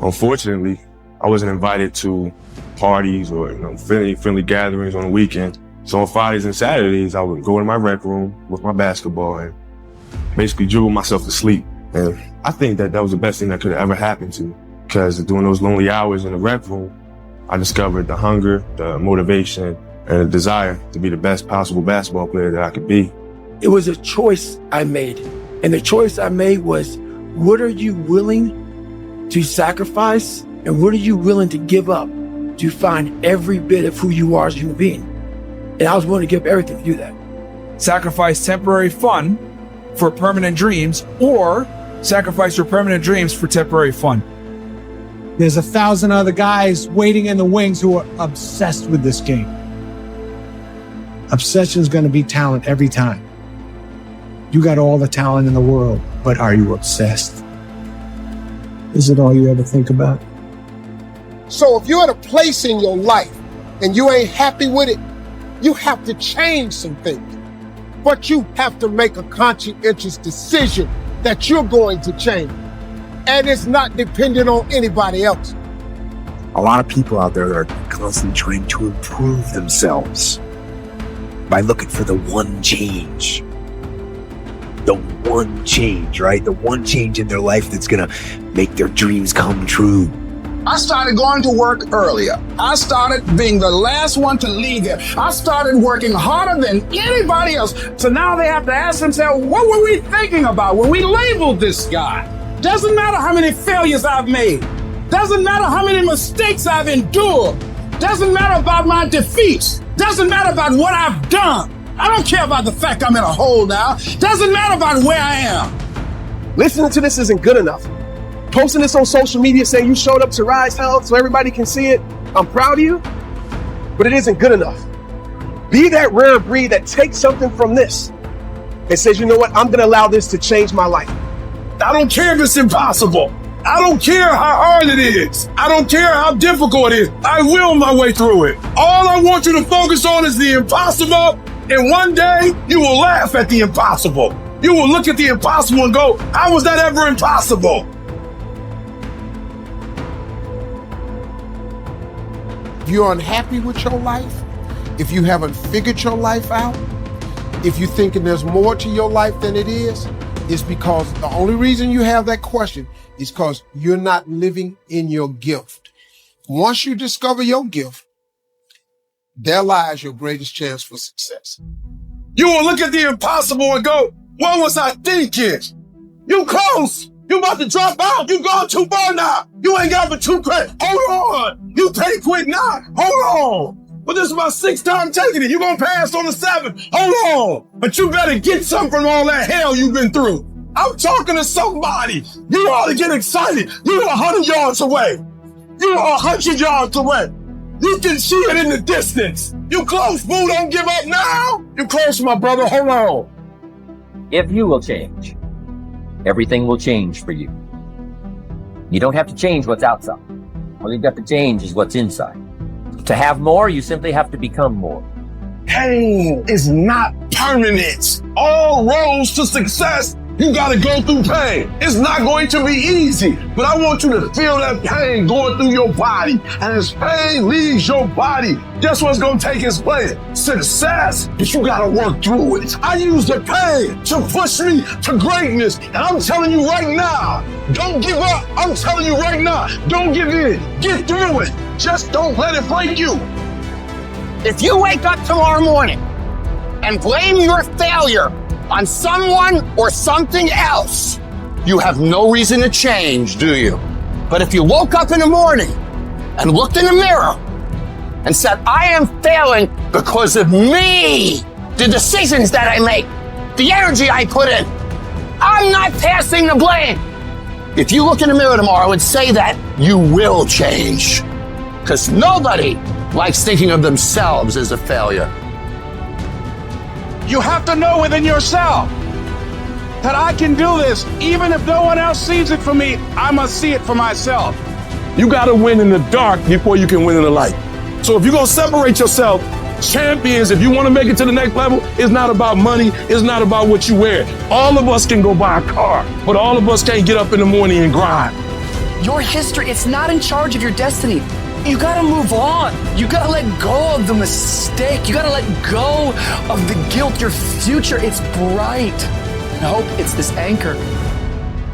Unfortunately, I wasn't invited to parties or friendly gatherings on the weekend. So on Fridays and Saturdays, I would go in my rec room with my basketball and basically dribble myself to sleep. And I think that was the best thing that could have ever happened to me, because during those lonely hours in the rec room, I discovered the hunger, the motivation, and the desire to be the best possible basketball player that I could be. It was a choice I made. And the choice I made was, what are you willing to sacrifice? And what are you willing to give up to find every bit of who you are as a human being? And I was willing to give everything to do that. Sacrifice temporary fun for permanent dreams, or sacrifice your permanent dreams for temporary fun. There's 1,000 other guys waiting in the wings who are obsessed with this game. Obsession is going to be talent every time. You got all the talent in the world, but are you obsessed? Is it all you ever think about? So if you're at a place in your life and you ain't happy with it, you have to change some things. But you have to make a conscientious decision that you're going to change. And it's not dependent on anybody else. A lot of people out there are constantly trying to improve themselves by looking for the one change. The one change, right? The one change in their life that's gonna make their dreams come true. I started going to work earlier. I started being the last one to leave there. I started working harder than anybody else. So now they have to ask themselves, what were we thinking about when we labeled this guy? Doesn't matter how many failures I've made. Doesn't matter how many mistakes I've endured. Doesn't matter about my defeats. Doesn't matter about what I've done. I don't care about the fact I'm in a hole now. Doesn't matter about where I am. Listening to this isn't good enough. Posting this on social media saying you showed up to Rise Health so everybody can see it, I'm proud of you, but it isn't good enough. Be that rare breed that takes something from this and says, you know what, I'm going to allow this to change my life. I don't care if it's impossible. I don't care how hard it is. I don't care how difficult it is. I will my way through it. All I want you to focus on is the impossible, and one day you will laugh at the impossible. You will look at the impossible and go, how was that ever impossible? If you're unhappy with your life, if you haven't figured your life out, if you're thinking there's more to your life than it is, it's because the only reason you have that question is because you're not living in your gift. Once you discover your gift, there lies your greatest chance for success. You will look at the impossible and go, what was I thinking? You close. You about to drop out. You gone too far now. You ain't got but 2 credits. Hold on. You can't quit now. Hold on. But this is my 6th time taking it. You gonna pass on the 7th. Hold on. But you better get something from all that hell you've been through. I'm talking to somebody. You ought to get excited. You're 100 yards away. You're 100 yards away. You can see it in the distance. You close, boo. Don't give up now. You close, my brother. Hold on. If you will change, everything will change for you. You don't have to change what's outside. All you've got to change is what's inside. To have more, you simply have to become more. Pain is not permanent. All roads to success, you gotta go through pain. It's not going to be easy, but I want you to feel that pain going through your body. And as pain leaves your body, guess what's gonna take its place? Success, but you gotta work through it. I use the pain to push me to greatness. And I'm telling you right now, don't give up. I'm telling you right now, don't give in. Get through it. Just don't let it break you. If you wake up tomorrow morning and blame your failure on someone or something else, you have no reason to change, do you? But if you woke up in the morning and looked in the mirror and said, I am failing because of me, the decisions that I make, the energy I put in, I'm not passing the blame. If you look in the mirror tomorrow and say that, you will change. Because nobody likes thinking of themselves as a failure. You have to know within yourself that I can do this. Even if no one else sees it for me, I must see it for myself. You gotta win in the dark before you can win in the light. So if you're gonna separate yourself, champions, if you wanna make it to the next level, it's not about money, it's not about what you wear. All of us can go buy a car, but all of us can't get up in the morning and grind. Your history, it's not in charge of your destiny. You gotta move on. You gotta let go of the mistake. You gotta let go of the guilt. Your future, it's bright. And hope, it's this anchor.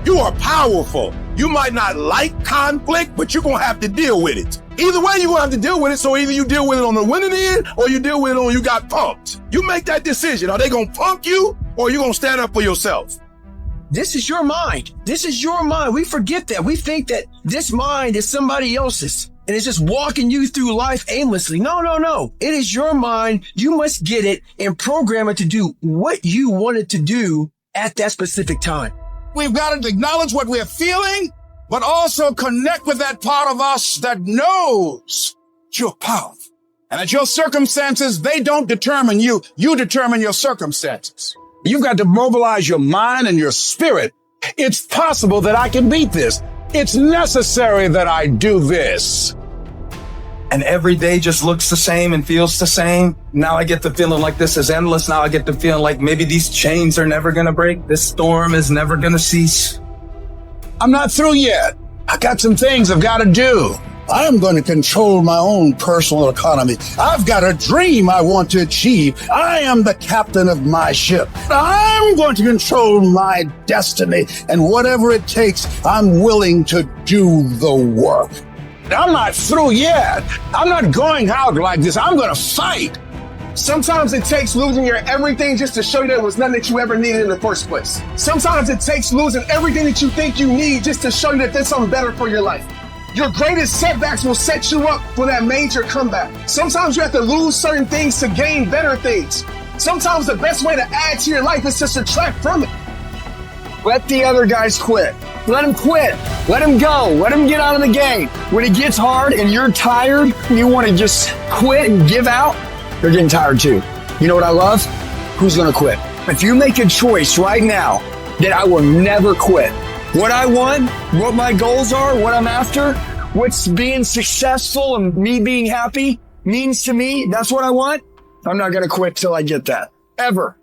You are powerful. You might not like conflict, but you're going to have to deal with it. Either way, you're going to have to deal with it. So either you deal with it on the winning end or you deal with it on you got pumped. You make that decision. Are they going to pump you or are you going to stand up for yourself? This is your mind. This is your mind. We forget that. We think that this mind is somebody else's and it's just walking you through life aimlessly. No, no, no. It is your mind. You must get it and program it to do what you want it to do at that specific time. We've got to acknowledge what we're feeling, but also connect with that part of us that knows you're powerful. And that your circumstances, they don't determine you. You determine your circumstances. You've got to mobilize your mind and your spirit. It's possible that I can beat this. It's necessary that I do this. And every day just looks the same and feels the same. Now I get the feeling like this is endless. Now I get the feeling like maybe these chains are never going to break. This storm is never going to cease. I'm not through yet. I got some things I've got to do. I'm going to control my own personal economy. I've got a dream I want to achieve. I am the captain of my ship. I'm going to control my destiny. And whatever it takes, I'm willing to do the work. I'm not through yet. I'm not going out like this. I'm going to fight. Sometimes it takes losing your everything just to show you that it was nothing that you ever needed in the first place. Sometimes it takes losing everything that you think you need just to show you that there's something better for your life. Your greatest setbacks will set you up for that major comeback. Sometimes you have to lose certain things to gain better things. Sometimes the best way to add to your life is to subtract from it. Let the other guys quit. Let them quit. Let them go. Let them get out of the game. When it gets hard and you're tired, you want to just quit and give out, they're getting tired too. You know what I love? Who's going to quit? If you make a choice right now that I will never quit, what I want, what my goals are, what I'm after, what's being successful and me being happy means to me, that's what I want, I'm not going to quit till I get that. Ever.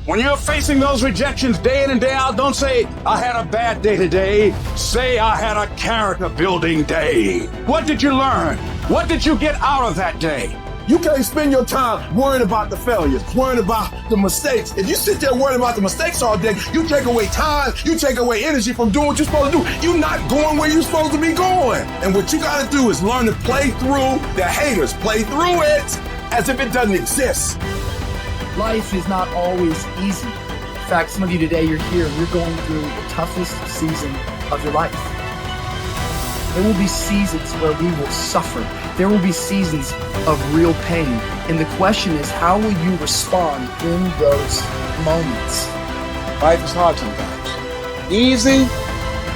When you're facing those rejections day in and day out, don't say, I had a bad day today. Say, I had a character building day. What did you learn? What did you get out of that day? You can't spend your time worrying about the failures, worrying about the mistakes. If you sit there worrying about the mistakes all day, you take away time, you take away energy from doing what you're supposed to do. You're not going where you're supposed to be going. And what you got to do is learn to play through the haters, play through it as if it doesn't exist. Life is not always easy. In fact, some of you today, you're here, you're going through the toughest season of your life. There will be seasons where we will suffer. There will be seasons of real pain. And the question is, how will you respond in those moments? Life is hard sometimes. Easy,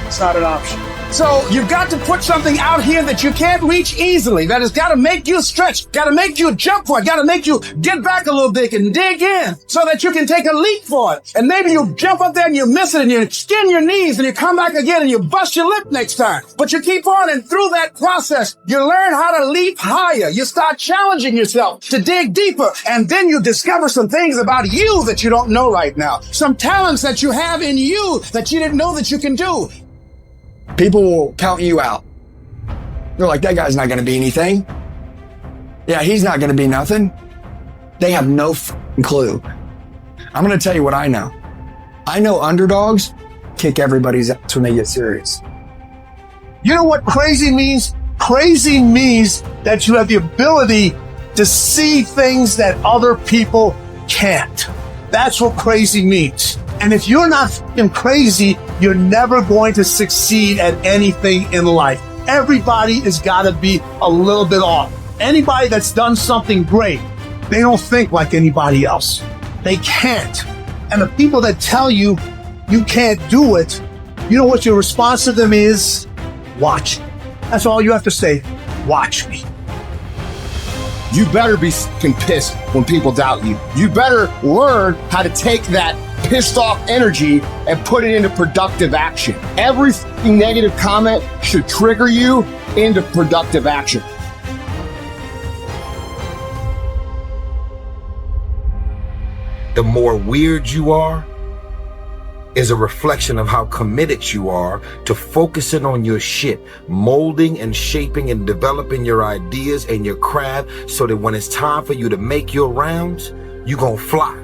it's not an option. So you've got to put something out here that you can't reach easily, that has got to make you stretch, got to make you jump for it, got to make you get back a little bit and dig in so that you can take a leap for it. And maybe you jump up there and you miss it and you skin your knees and you come back again and you bust your lip next time. But you keep on, and through that process, you learn how to leap higher. You start challenging yourself to dig deeper, and then you discover some things about you that you don't know right now. Some talents that you have in you that you didn't know that you can do. People will count you out. They're like, that guy's not going to be anything. Yeah, he's not going to be nothing. They have no clue. I'm going to tell you what I know. I know underdogs kick everybody's ass when they get serious. You know what crazy means? Crazy means that you have the ability to see things that other people can't. That's what crazy means. And if you're not fucking crazy, you're never going to succeed at anything in life. Everybody has got to be a little bit off. Anybody that's done something great, they don't think like anybody else. They can't. And the people that tell you you can't do it, you know what your response to them is? Watch. That's all you have to say. Watch me. You better be fucking pissed when people doubt you. You better learn how to take that pissed off energy and put it into productive action. Every negative comment should trigger you into productive action. the more weird you are is a reflection of how committed you are to focusing on your shit, molding and shaping and developing your ideas and your craft so that when it's time for you to make your rounds, you gonna fly.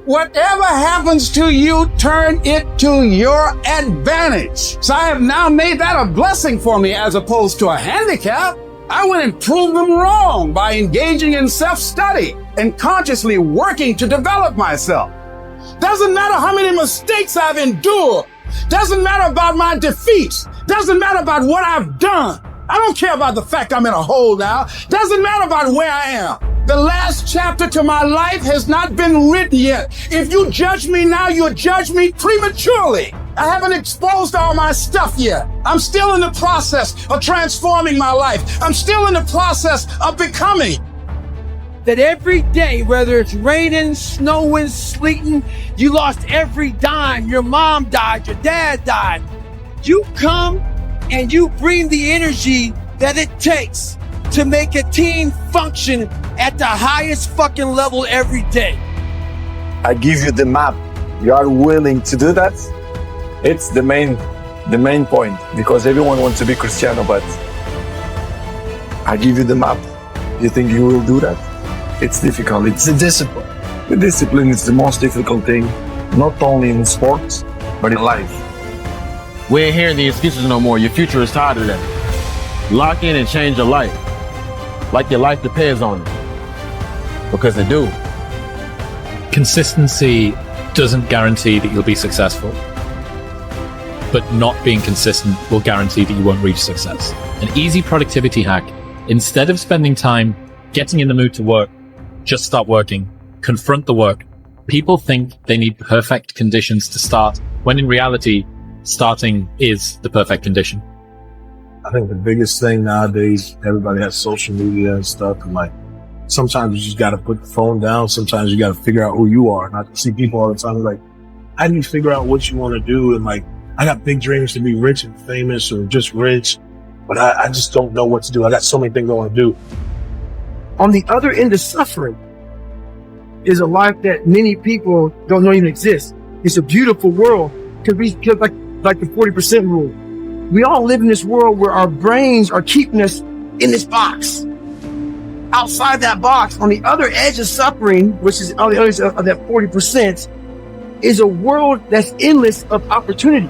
Whatever happens to you, turn it to your advantage. So I have now made that a blessing for me as opposed to a handicap. I went and proved them wrong by engaging in self-study and consciously working to develop myself. Doesn't matter how many mistakes I've endured. Doesn't matter about my defeats. Doesn't matter about what I've done. I don't care about the fact I'm in a hole now. Doesn't matter about where I am. The last chapter to my life has not been written yet. If you judge me now, you'll judge me prematurely. I haven't exposed all my stuff yet. I'm still in the process of transforming my life. I'm still in the process of becoming. That every day, whether it's raining, snowing, sleeting, you lost every dime. Your mom died, your dad died. You come and you bring the energy that it takes to make a team function at the highest fucking level every day. I give you the map. You are willing to do that? It's the main point, because everyone wants to be Cristiano, but I give you the map. You think you will do that? It's difficult. It's the discipline. The discipline is the most difficult thing, not only in sports, but in life. We ain't hearing the excuses no more. Your future is tied to that. Lock in and change your life. Like your life depends on it. Because they do. Consistency doesn't guarantee that you'll be successful. But not being consistent will guarantee that you won't reach success. An easy productivity hack. Instead of spending time getting in the mood to work, just start working. Confront the work. People think they need perfect conditions to start, when in reality, starting is the perfect condition. I think the biggest thing nowadays, everybody has social media and stuff, and like, sometimes you just gotta put the phone down. Sometimes you gotta figure out who you are. And I see people all the time like, how do you figure out what you want to do? And like, I got big dreams to be rich and famous or just rich, but I just don't know what to do. I got so many things I want to do. On the other end of suffering is a life that many people don't know even exists. It's a beautiful world because like the 40% rule. We all live in this world where our brains are keeping us in this box. Outside that box, on the other edge of suffering, which is on the other edge of that 40%, is a world that's endless of opportunity.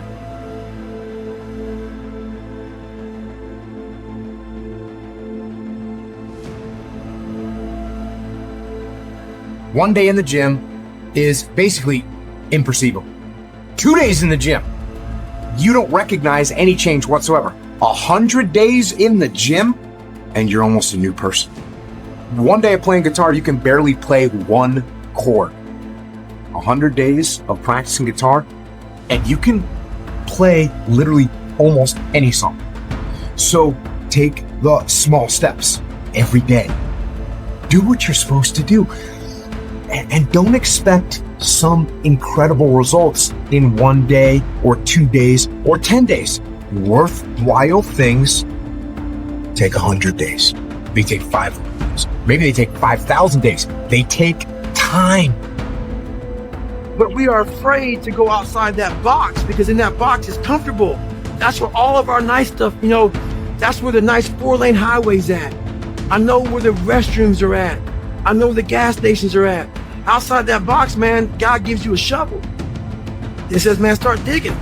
One day in the gym is basically imperceivable. 2 days in the gym, you don't recognize any change whatsoever. 100 days in the gym, and you're almost a new person. 1 day of playing guitar, you can barely play one chord. 100 days of practicing guitar, and you can play literally almost any song. So take the small steps every day. Do what you're supposed to do. And don't expect some incredible results in 1 day or 2 days or 10 days. Worthwhile things take 100 days. They take 500 days. Maybe they take 5,000 days. They take time. But we are afraid to go outside that box because in that box is comfortable. That's where all of our nice stuff, that's where the nice 4-lane highway's at. I know where the restrooms are at. I know where the gas stations are at. Outside that box, man, God gives you a shovel. It says, man, start digging.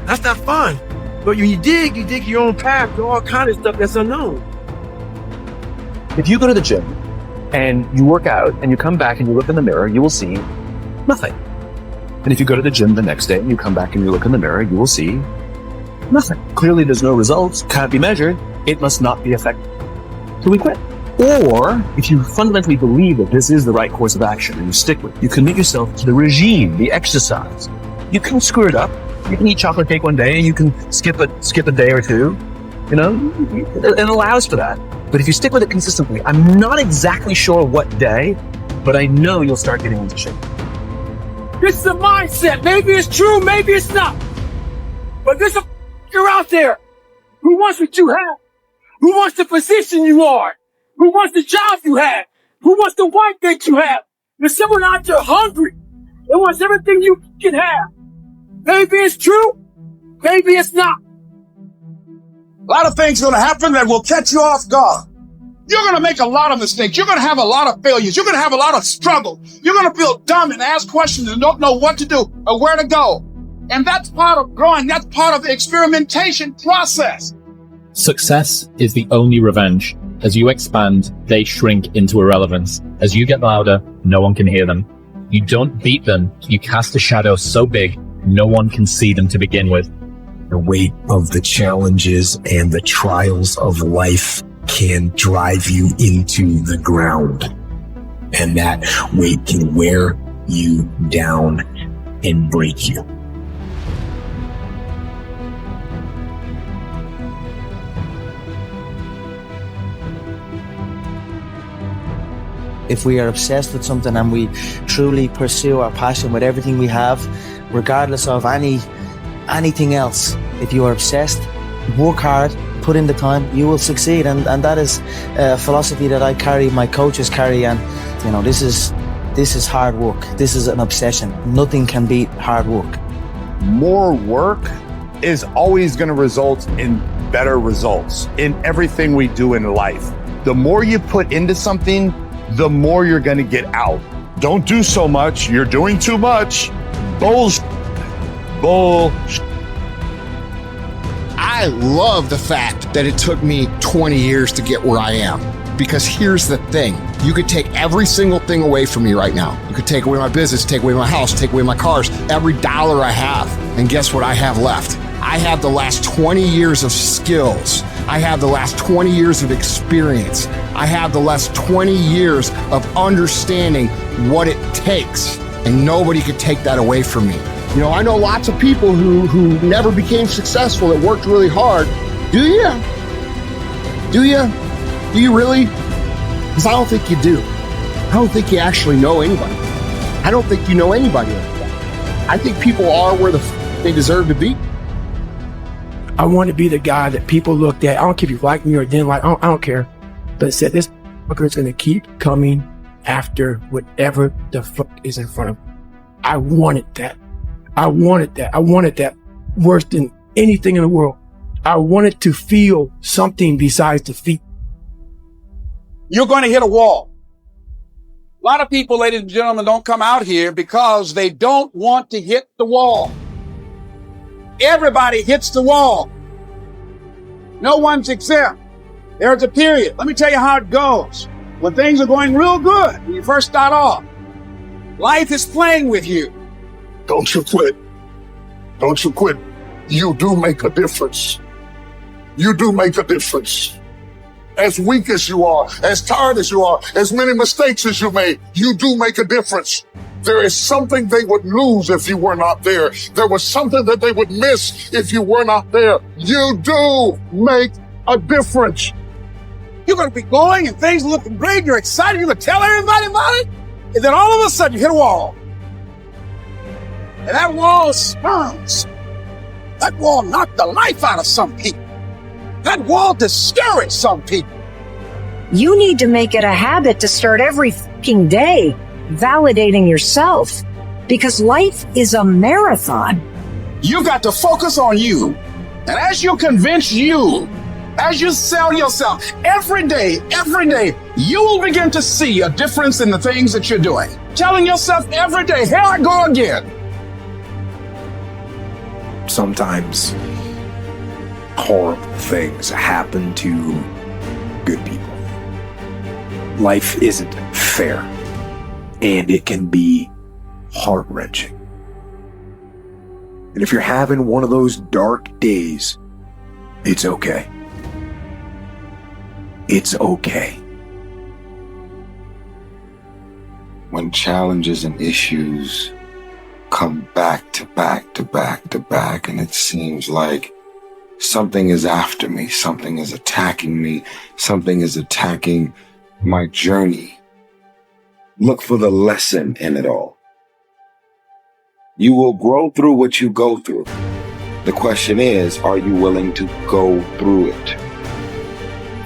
That's not fun. But when you dig your own path to all kind of stuff that's unknown. If you go to the gym and you work out and you come back and you look in the mirror, you will see nothing. And if you go to the gym the next day and you come back and you look in the mirror, you will see nothing. Clearly there's no results, can't be measured, it must not be effective. So we quit. Or if you fundamentally believe that this is the right course of action and you stick with it, you commit yourself to the regime, the exercise. You can screw it up. You can eat chocolate cake one day and you can skip a day or two. It allows for that. But if you stick with it consistently, I'm not exactly sure what day, but I know you'll start getting into shape. This is a mindset. Maybe it's true, maybe it's not. But there's a f***er out there who wants what you have, who wants the position you are, who wants the job you have, who wants the wife that you have, If someone out there hungry, it wants everything you can have. Maybe it's true, maybe it's not. A lot of things are going to happen that will catch you off guard. You're going to make a lot of mistakes. You're going to have a lot of failures. You're going to have a lot of struggle. You're going to feel dumb and ask questions and don't know what to do or where to go. And that's part of growing. That's part of the experimentation process. Success is the only revenge. As you expand, they shrink into irrelevance. As you get louder, no one can hear them. You don't beat them. You cast a shadow so big, no one can see them to begin with. The weight of the challenges and the trials of life can drive you into the ground. And that weight can wear you down and break you. If we are obsessed with something and we truly pursue our passion with everything we have, regardless of anything else, if you are obsessed, work hard, put in the time, you will succeed. And that is a philosophy that I carry, my coaches carry. And, you know, this is hard work. This is an obsession. Nothing can beat hard work. More work is always going to result in better results in everything we do in life. The more you put into something, the more you're going to get out. Don't do so much. You're doing too much. Bullshit. I love the fact that it took me 20 years to get where I am. Because here's the thing. You could take every single thing away from me right now. You could take away my business, take away my house, take away my cars, every dollar I have. And guess what I have left? I have the last 20 years of skills. I have the last 20 years of experience. I have the last 20 years of understanding what it takes. And nobody could take that away from me. You know, I know lots of people who never became successful, that worked really hard. Do you? Do you? Do you really? Because I don't think you do. I don't think you actually know anybody. I don't think you know anybody like that. I think people are where they deserve to be. I want to be the guy that people looked at. I don't care if you like me or didn't like. I don't care. But said this fucker is going to keep coming after whatever the fuck is in front of him. I wanted that. I wanted that. I wanted that worse than anything in the world. I wanted to feel something besides defeat. You're going to hit a wall. A lot of people, ladies and gentlemen, don't come out here because they don't want to hit the wall. Everybody hits the wall. No one's exempt. There's a period. Let me tell you how it goes. When things are going real good, when you first start off, life is playing with you. Don't you quit. Don't you quit. You do make a difference. You do make a difference. As weak as you are, as tired as you are, as many mistakes as you made, you do make a difference. There is something they would lose if you were not there. There was something that they would miss if you were not there. You do make a difference. You're going to be going and things are looking great. You're excited. You're going to tell everybody about it. And then all of a sudden you hit a wall. And that wall spurns. That wall knocked the life out of some people. That wall discouraged some people. You need to make it a habit to start every fucking day validating yourself, because life is a marathon. You got to focus on you. And as you convince you, as you sell yourself every day, you will begin to see a difference in the things that you're doing. Telling yourself every day, here I go again. Sometimes horrible things happen to good people. Life isn't fair, and it can be heart-wrenching. And if you're having one of those dark days, it's okay. It's okay. When challenges and issues come back to back to back to back, and it seems like something is after me, something is attacking me, something is attacking my journey, look for the lesson in it all. You will grow through what you go through. The question is, are you willing to go through it?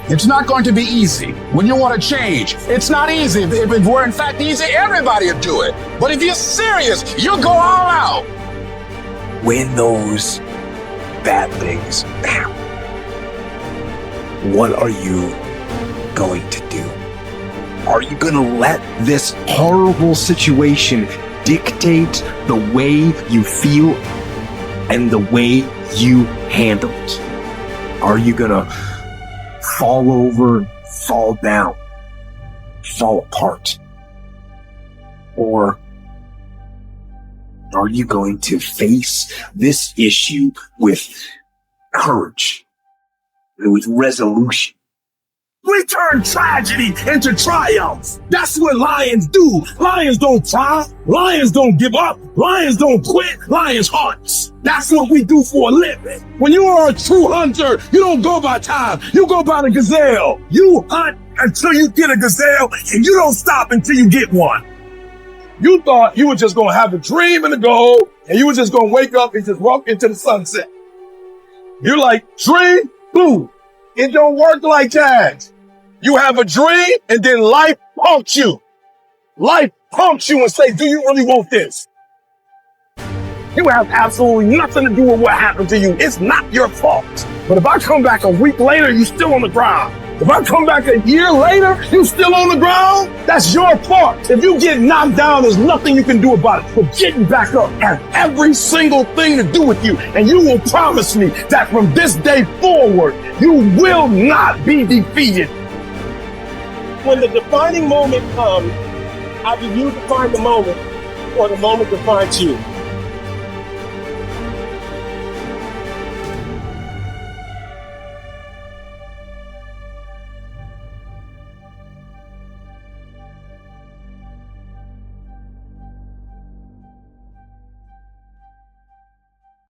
It's not going to be easy when you want to change. It's not easy. If it were in fact easy, everybody would do it. But if you're serious, you'll go all out. When those bad things happen, what are you going to do? Are you going to let this horrible situation dictate the way you feel and the way you handle it? Are you going to fall over, fall down, fall apart? Or are you going to face this issue with courage, with resolution? We turn tragedy into triumph. That's what lions do. Lions don't cry. Lions don't give up. Lions don't quit. Lions hunt. That's what we do for a living. When you are a true hunter, you don't go by time. You go by the gazelle. You hunt until you get a gazelle, and you don't stop until you get one. You thought you were just going to have a dream and a goal, and you were just going to wake up and just walk into the sunset. You're like, dream, boom. It don't work like that. You have a dream, and then life pumps you. Life pumps you and say, do you really want this? You have absolutely nothing to do with what happened to you. It's not your fault. But if I come back a week later, you're still on the ground. If I come back a year later, you still on the ground, that's your fault. If you get knocked down, there's nothing you can do about it. But getting back up has every single thing to do with you. And you will promise me that from this day forward, you will not be defeated. When the defining moment comes, either you define the moment or the moment defines you.